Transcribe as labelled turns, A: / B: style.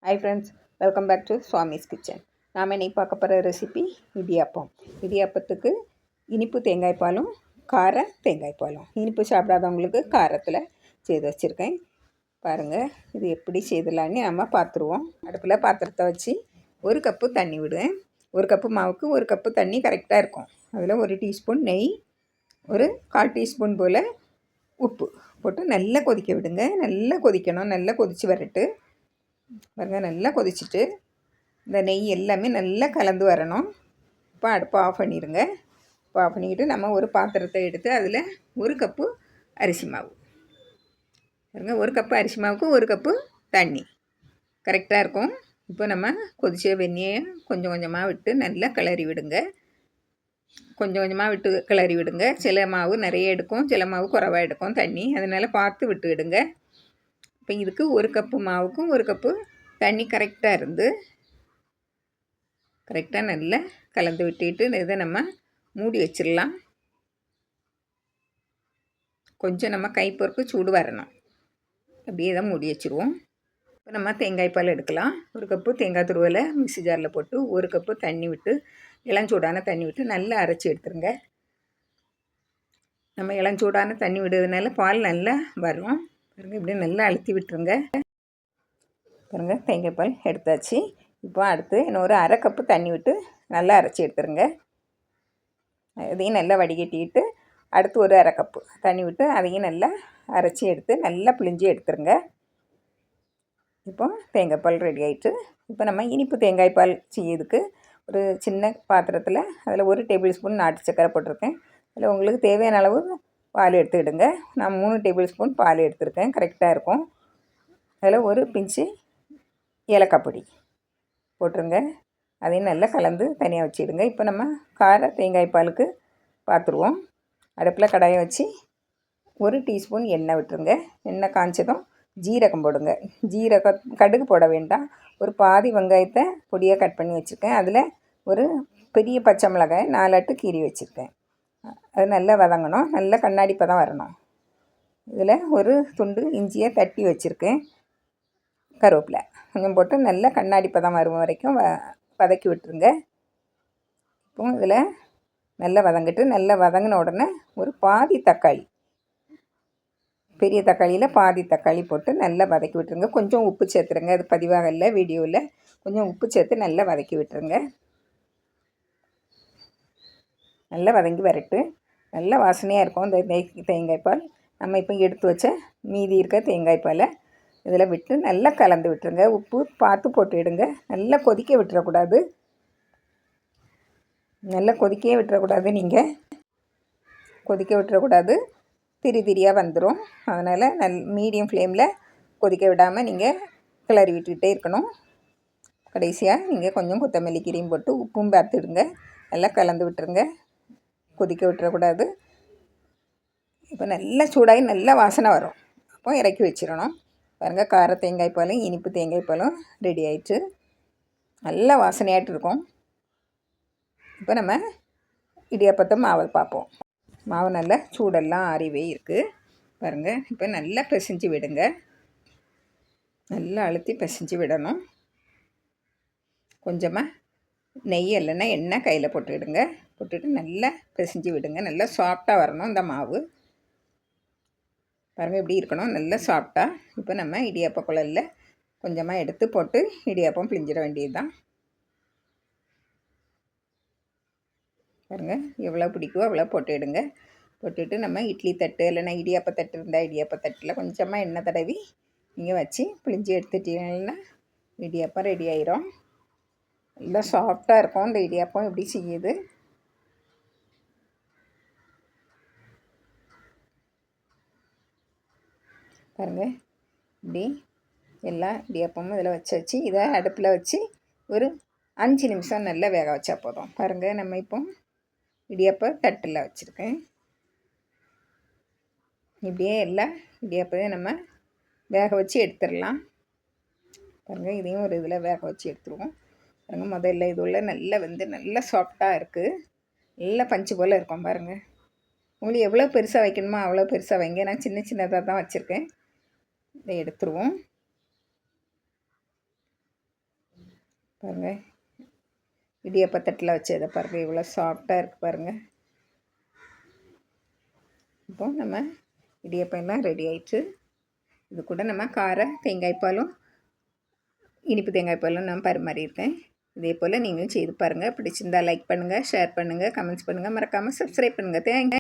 A: Hi friends, welcome back to Swamy's kitchen. நாம் இன்னைக்கு பார்க்க போகிற ரெசிபி இடியாப்பம். இடியாப்பத்துக்கு இனிப்பு தேங்காய் பாலும் கார தேங்காய் பாலும். இனிப்பு சாப்பிடாதவங்களுக்கு காரத்தில் செய்து வச்சுருக்கேன். பாருங்கள், இது எப்படி செய்தலான்னு நம்ம பார்த்துருவோம். அடுப்பில் பாத்திரத்தை வச்சு 1 கப்பு தண்ணி விடுவேன். 1 கப்பு மாவுக்கு 1 கப்பு தண்ணி கரெக்டாக இருக்கும். அதில் 1 டீஸ்பூன் நெய், ஒரு 1/4 டீஸ்பூன் போல் உப்பு போட்டு நல்லா கொதிக்க விடுங்க. நல்லா கொதிக்கணும். நல்லா கொதித்து வரட்டு. பாருங்கள், நல்லா கொதிச்சுட்டு இந்த நெய் எல்லாமே நல்லா கலந்து வரணும். இப்போ அடுப்பை ஆஃப் பண்ணிடுங்க. இப்போ ஆஃப் பண்ணிக்கிட்டு நம்ம ஒரு பாத்திரத்தை எடுத்து அதில் 1 கப்பு அரிசி மாவு, பாருங்கள் 1 கப்பு அரிசி மாவுக்கு 1 கப்பு தண்ணி கரெக்டாக இருக்கும். இப்போ நம்ம கொதிச்ச வெந்நியை கொஞ்சம் கொஞ்சமாக விட்டு நல்லா கிளறி விடுங்க. கொஞ்சம் கொஞ்சமாக விட்டு கிளறி விடுங்க. சில மாவு நிறைய எடுக்கும், சில மாவு குறைவாக எடுக்கும் தண்ணி, அதனால் பார்த்து விட்டு விடுங்க. இப்போ இதுக்கு 1 கப்பு மாவுக்கும் 1 கப்பு தண்ணி கரெக்டாக இருந்து கரெக்டாக நல்லா கலந்து விட்டுட்டு இதை நம்ம மூடி வச்சிடலாம். கொஞ்சம் நம்ம கைப்பொறுக்கு சூடு வரணும். அப்படியே தான் மூடி வச்சுருவோம். இப்போ நம்ம தேங்காய் பால் எடுக்கலாம். 1 கப்பு தேங்காய் துருவலை மிக்ஸி ஜாரில் போட்டு 1 கப்பு தண்ணி விட்டு இளஞ்சூடான தண்ணி விட்டு நல்லா அரைச்சி எடுத்துருங்க. நம்ம இளஞ்சூடான தண்ணி விடுறதுனால பால் நல்லா வரும். பாருங்கள், இப்படி நல்லா அழுத்தி விட்டுருங்க. பாருங்கள், தேங்காய் பால் எடுத்தாச்சு. இப்போ அடுத்து இன்னொரு 1/2 கப்பு தண்ணி விட்டு நல்லா அரைச்சி எடுத்துருங்க. அதையும் நல்லா வடிகட்டிட்டு அடுத்து ஒரு 1/2 கப்பு தண்ணி விட்டு அதையும் நல்லா அரைச்சி எடுத்து நல்லா பிழிஞ்சி எடுத்துருங்க. இப்போ தேங்காய் பால் ரெடி ஆகிட்டு, இப்போ நம்ம இனிப்பு தேங்காய் பால் செய்யறதுக்கு ஒரு சின்ன பாத்திரத்தில் அதில் 1 டேபிள் ஸ்பூன் நாட்டு சக்கரை போட்டிருக்கேன். அதில் உங்களுக்கு தேவையான அளவு பால் எடுத்துக்கிடுங்க. நான் 3 டேபிள் ஸ்பூன் பால் எடுத்துருக்கேன், கரெக்டாக இருக்கும். அதில் ஒரு பிஞ்சு ஏலக்காய் பொடி போட்டுருங்க. அதையும் நல்லா கலந்து தனியாக வச்சுடுங்க. இப்போ நம்ம கார தேங்காய் பாலுக்கு பார்த்துருவோம். அடுப்பில் கடாயை வச்சு 1 டீஸ்பூன் எண்ணெய் விட்டுருங்க. எண்ணெய் காய்ச்சதும் ஜீரகம் போடுங்க. கடுகு போட வேண்டாம். ஒரு பாதி வெங்காயத்தை பொடியாக கட் பண்ணி வச்சுருக்கேன். அதில் ஒரு பெரிய பச்சை மிளகாய் 4 அட்டு கீறி வச்சுருக்கேன். அது நல்லா வதங்கணும். நல்லா கண்ணாடி பதம் வரணும். இதில் ஒரு துண்டு இஞ்சியை தட்டி வச்சுருக்கேன். கருவேப்பிலை கொஞ்சம் போட்டு நல்லா கண்ணாடி பதம் வரும் வரைக்கும் வதக்கி விட்டுருங்க. இப்போ இதில் நல்லா வதங்கிட்டு நல்லா வதங்கின உடனே ஒரு பாதி தக்காளி, பெரிய தக்காளியில் பாதி தக்காளி போட்டு நல்லா வதக்கி விட்டுருங்க. கொஞ்சம் உப்பு சேர்த்துருங்க. அது பதிவாக இல்லை வீடியோவில். கொஞ்சம் உப்பு சேர்த்து நல்லா வதக்கி விட்டுருங்க. நல்லா வதங்கி வரட்டு. நல்ல வாசனையாக இருக்கும் இந்த தேங்காய் பால். நம்ம இப்போ எடுத்து வச்ச மீதி இருக்க தேங்காய் பாலை இதில் விட்டு நல்லா கலந்து விட்டுருங்க. உப்பு பார்த்து போட்டுவிடுங்க. நல்லா கொதிக்க விட்டுறக்கூடாது. நல்லா கொதிக்கவே விட்டுறக்கூடாது. நீங்கள் கொதிக்க விட்டுறக்கூடாது, திரியாக வந்துடும். அதனால் மீடியம் ஃப்ளேமில் கொதிக்க விடாமல் நீங்கள் கிளறி விட்டுக்கிட்டே இருக்கணும். கடைசியாக நீங்கள் கொஞ்சம் கொத்தமல்லி கீரையும் போட்டு உப்பும் பார்த்துடுங்க. நல்லா கலந்து விட்டுருங்க. கொதிக்க விட்டுறக்கூடாது. இப்போ நல்லா சூடாகி நல்லா வாசனை வரும். அப்போ இறக்கி வச்சிடணும். பாருங்கள், கார தேங்காய் பாலும் இனிப்பு தேங்காய் பாலும் ரெடி ஆயிடுச்சு. நல்லா வாசனையாகிட்டு இருக்கும். இப்போ நம்ம இடியாப்பத்தை மாவை பார்ப்போம். மாவு நல்லா சூடெல்லாம் ஆறிவே இருக்குது. பாருங்கள், இப்போ நல்லா பிசைஞ்சு விடுங்க. நல்லா அழுத்தி பிசைஞ்சு விடணும். கொஞ்சமாக நெய் இல்லைன்னா எண்ணெய் கையில் போட்டுவிடுங்க. போட்டுட்டு நல்லா பிசைஞ்சு விடுங்க. நல்லா சாஃப்டாக வரணும் இந்த மாவு. பாருங்கள், இப்படி இருக்கணும், நல்லா சாஃப்டாக. இப்போ நம்ம இடியாப்ப குழலில் கொஞ்சமாக எடுத்து போட்டு இடியாப்பம் பிழிஞ்சிட வேண்டியது தான். பாருங்கள், எவ்வளோ பிடிக்குமோ அவ்வளோ போட்டுவிடுங்க. போட்டுவிட்டு நம்ம இட்லி தட்டு இல்லைன்னா இடியாப்ப தட்டு இருந்தால் இடியாப்ப தட்டில் கொஞ்சமாக எண்ணெய் தடவி நீங்கள் வச்சு பிழிஞ்சி எடுத்துட்டீங்கன்னா இடியாப்பம் ரெடி ஆயிரும். நல்லா சாஃப்டாக இருக்கும் இந்த இடியாப்பம். எப்படி செய்யுது பாருங்கள். இப்படி எல்லா இடியாப்பமும் இதில் வச்சு இதை அடுப்பில் வச்சு ஒரு 5 நிமிஷம் நல்லா வேக வச்சா போதும். பாருங்கள், நம்ம இப்போ இடியாப்ப தட்டில் வச்சுருக்கேன். இப்படியே எல்லா இடியாப்பத்தையும் நம்ம வேக வச்சு எடுத்துடலாம். பாருங்கள், இதையும் ஒரு இதில் வேக வச்சு எடுத்துருவோம். பாருங்கள், முதல்ல இது உள்ள நல்லா நல்லா சாஃப்டாக இருக்குது. நல்லா பஞ்சு போல் இருக்கும். பாருங்கள், உங்களுக்கு எவ்வளோ பெருசாக வைக்கணுமோ அவ்வளோ பெருசாக வைங்க. நான் சின்னதாக தான் வச்சுருக்கேன். இதை எடுத்துருவோம். பாருங்கள், இடியாப்பத்தட்டில் வச்சதை பாருங்கள் இவ்வளோ சாஃப்டாக இருக்குது பாருங்கள். இப்போ நம்ம இடியாப்பம் எல்லாம் ரெடி ஆயிடுச்சு. இது கூட நம்ம கார தேங்காய் பாலும் இனிப்பு தேங்காய் பாலும் நான் பரிமாறியிருக்கேன். இதே போல் நீங்களும் செய்து பாருங்கள். பிடிச்சிருந்தால் லைக் பண்ணுங்கள், ஷேர் பண்ணுங்கள், கமெண்ட்ஸ் பண்ணுங்கள், மறக்காமல் சப்ஸ்கிரைப் பண்ணுங்கள். தேங்க்யூ.